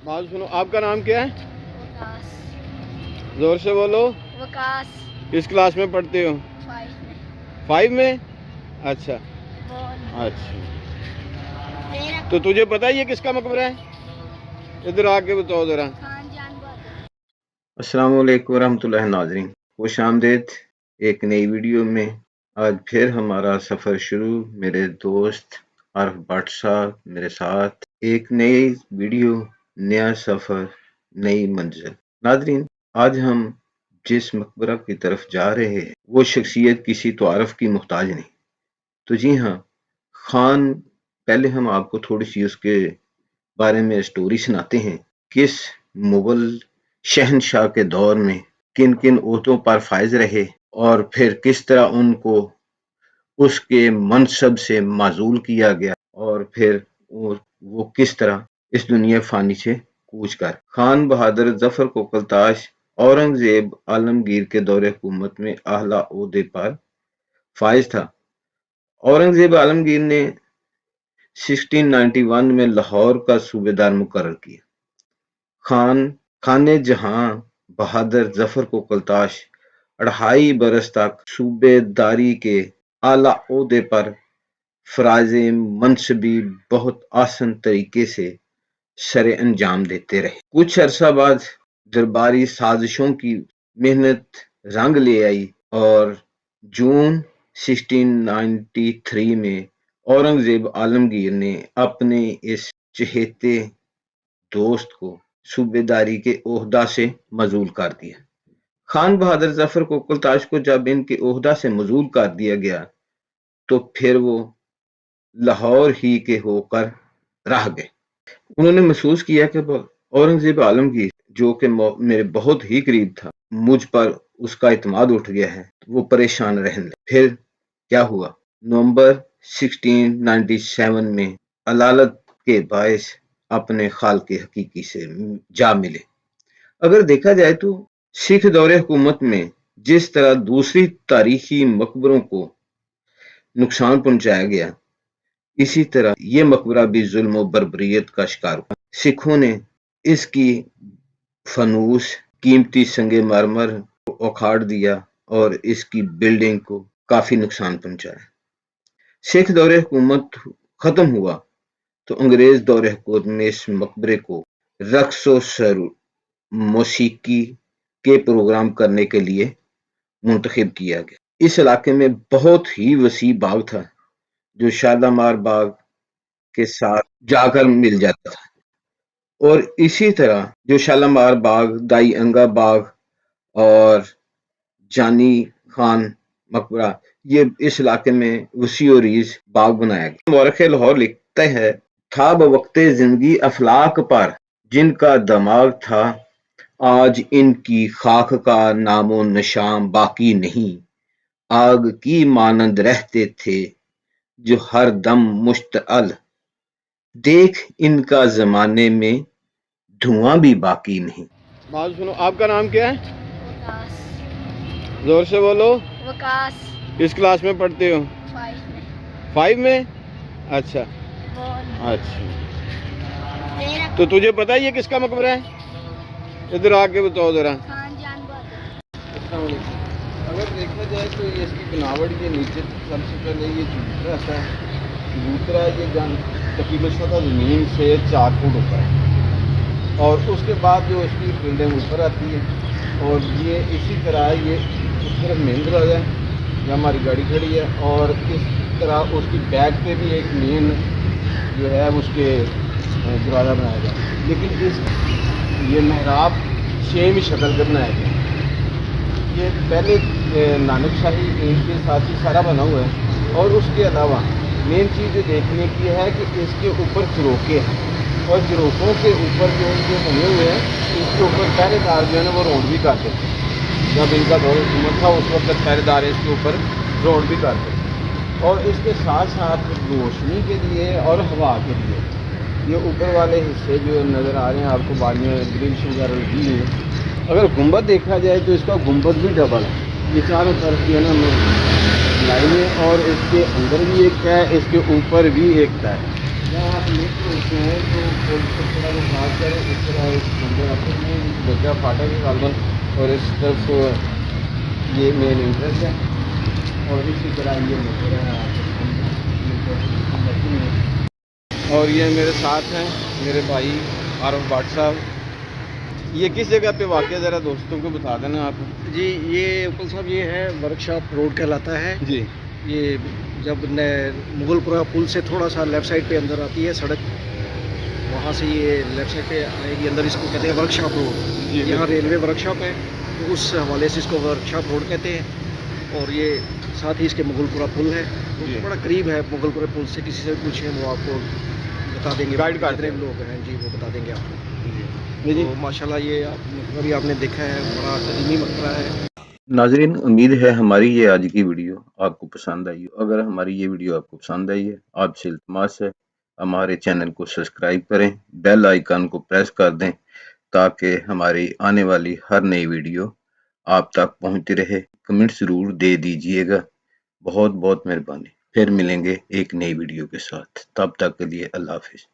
बात सुनो, आपका नाम क्या है? वकास। जोर से बोलो। वकास। किस क्लास में पढ़ते हो? 5 में। 5 में? अच्छा बोल। अच्छा। तो तुझे पता है ये किसका मकबरा है? इधर आके बताओ जरा। खान जान बहादुर। अस्सलाम वालेकुम रहमतुल्लाहि नाज़रीन, खुश आमदीद एक नई वीडियो में। आज फिर हमारा सफ़र शुरू। मेरे दोस्त आरफ भट्ट साहब मेरे साथ, एक नई वीडियो, नया सफ़र, नई मंजिल। नाज़रीन, आज हम जिस मकबरा की तरफ जा रहे हैं वो शख्सियत किसी तारफ़ की मुहताज नहीं। तो जी हाँ, खान, पहले हम आपको थोड़ी सी उसके बारे में स्टोरी सुनाते हैं। किस मुगल शहनशाह के दौर में किन किन ओहदों पर फायज रहे और फिर किस तरह उनको उसके मनसब से माजूल किया गया और फिर वो किस तरह इस दुनिया फानी से कूच कर। खान बहादुर जफर कोकलताश औरंगजेब आलमगीर के दौरे हुकूमत में आला ओहदे पर फायज था। औरंगजेब आलमगीर ने 1691 में लाहौर का सूबेदार मुकर्रर किया। खाने जहां बहादुर जफर कोकलताश 2.5 बरस तक सूबेदारी के आला ओहदे पर फराज़े मनसबी बहुत आसान तरीके से सरे अंजाम देते रहे। कुछ अरसा बाद दरबारी साजिशों की मेहनत रंग ले आई और जून 1693 में औरंगजेब आलमगीर ने अपने इस चहेते दोस्त को सूबेदारी के ओहदा से मजूल कर दिया। खान बहादुर जफर कोकलताश को जब इनके ओहदा से मजूल कर दिया गया तो फिर वो लाहौर ही के होकर रह गए। उन्होंने महसूस किया कि औरंगजेब आलमगीर, जो कि मेरे बहुत ही करीब था, मुझ पर उसका इत्मीनान उठ गया है। वो परेशान रहने लगे। फिर क्या हुआ? नवंबर 1697 में अदालत के बायस अपने खाल के हकीकी से जा मिले। अगर देखा जाए तो सिख दौरे हुकूमत में जिस तरह दूसरी तारीखी मकबरों को नुकसान पहुंचाया गया, इसी तरह ये मकबरा भी जुल्म और बर्बरियत का शिकार हुआ। सिखों ने इसकी फनूस, कीमती संगे मरमर को उखाड़ दिया और इसकी बिल्डिंग को काफी नुकसान पहुंचाया। सिख दौरे हुकूमत खत्म हुआ तो अंग्रेज दौरे हुकूमत में इस मकबरे को रक्स व सर मौसीकी के प्रोग्राम करने के लिए मुंतखब किया गया। इस इलाके में बहुत ही वसी बाग था जो शालामार बाग के साथ जाकर मिल जाता था, और इसी तरह जो शालामार बाग, दाई अंगा बाग और जानी खान मकबरा, ये इस इलाके में वसी और रीज बाग बनाया गया। मौरख लाहौर लिखता है, था बवक्ते जिंदगी अफलाक पर जिनका दिमाग था, आज इनकी खाक का नामो निशान बाकी नहीं। आग की मानंद रहते थे जो हर दम मुश्तअल, देख इनका जमाने में धुआं भी बाकी नहीं। बात सुनो, आपका नाम क्या है? वकास। जोर से बोलो। वकास। किस क्लास में पढ़ते हो? 5 में। 5 में? अच्छा बोल। अच्छा। तो तुझे पता है ये किसका मकबरा है? इधर आके बताओ जरा। खान जान बहादुर। अगर देखा जाए तो ये इसकी बनावट के नीचे सबसे पहले ये चबूतरा आता है। चबूतरा ये तकरीबन सतह ज़मीन से 4 फुट होता है और उसके बाद जो इसकी बिल्डिंग ऊपर आती है, और ये इसी तरह ये उस तरफ मेन दरवाज़ा है जहाँ हमारी गाड़ी खड़ी है, और इस तरह उसकी बैक पे भी एक मेन जो है उसके दरवाज़ा बनाया गया है। लेकिन इस ये महराब सेम ही शक्ल का बनाया गया। ये पहले नानक शाही ईंट के साथ ही सारा बना हुआ है, और उसके अलावा मेन चीज़ जो देखने की है कि इसके ऊपर चरोके हैं, और चरोकों के ऊपर जो बने हुए हैं इसके ऊपर पहरेदार जो है ना वो रोड भी करते थे। जब इनका दौर हुकूमत था उस वक्त पहरेदार इसके ऊपर रोड भी करते थे। और इसके साथ साथ रोशनी के लिए और हवा के लिए ये ऊपर वाले हिस्से जो नज़र आ रहे हैं आपको, बाद में ग्रिल्स वगैरह लगी हुई है। अगर गुंबद देखा जाए तो इसका गुंबद भी डबल है। ये चारों तरफ जो है ना लाइनें, और इसके अंदर भी एक है, इसके ऊपर भी एक है। यहाँ आप ہوتے ہیں تو پل سے تھوڑا وہ خاص کر اس طرح ایک نمبر آتے ہیں بچہ پھاٹا کے غالباً اور اس طرف یہ مین انٹرنس ہے اور اسی طرح یہ نمبر ہے اور یہ میرے ساتھ ہیں میرے بھائی عارف بٹ صاحب. یہ کس جگہ پہ واقع ہے ذرا دوستوں کو بتا دینا آپ. جی یہ اقبال صاحب یہ ہے ورک شاپ روڈ کہلاتا ہے. جی یہ جب مغل پورہ پل سے تھوڑا سا لیفٹ سائڈ پہ اندر آتی ہے سڑک وہاں سے یہ لیفٹ سائڈ پہ آئے گی اندر. اس کو کہتے ہیں ورک شاپ روڈ. یہاں ریلوے ورک شاپ ہے تو اس حوالے سے اس کو ورک شاپ روڈ کہتے ہیں. اور یہ ساتھ ہی اس کے مغل پورہ پل ہے تو بڑا قریب ہے مغل پورہ پل سے. کسی سے پوچھیں وہ آپ کو بتا دیں گے. گائیڈ کر جتنے لوگ ہیں جی وہ بتا دیں گے آپ کو. جی تو ماشاءاللہ یہ مقبرہ بھی آپ نے دیکھا ہے بڑا قدیمی مقبرہ ہے. ناظرین امید ہے ہماری یہ آج کی ویڈیو آپ کو پسند آئی ہو. اگر ہماری یہ ویڈیو آپ کو پسند آئی ہے آپ سے التماس ہے ہمارے چینل کو سبسکرائب کریں بیل آئیکن کو پریس کر دیں تاکہ ہماری آنے والی ہر نئی ویڈیو آپ تک پہنچتی رہے. کمنٹ ضرور دے دیجئے گا. بہت بہت مہربانی. پھر ملیں گے ایک نئی ویڈیو کے ساتھ. تب تک کے لیے اللہ حافظ.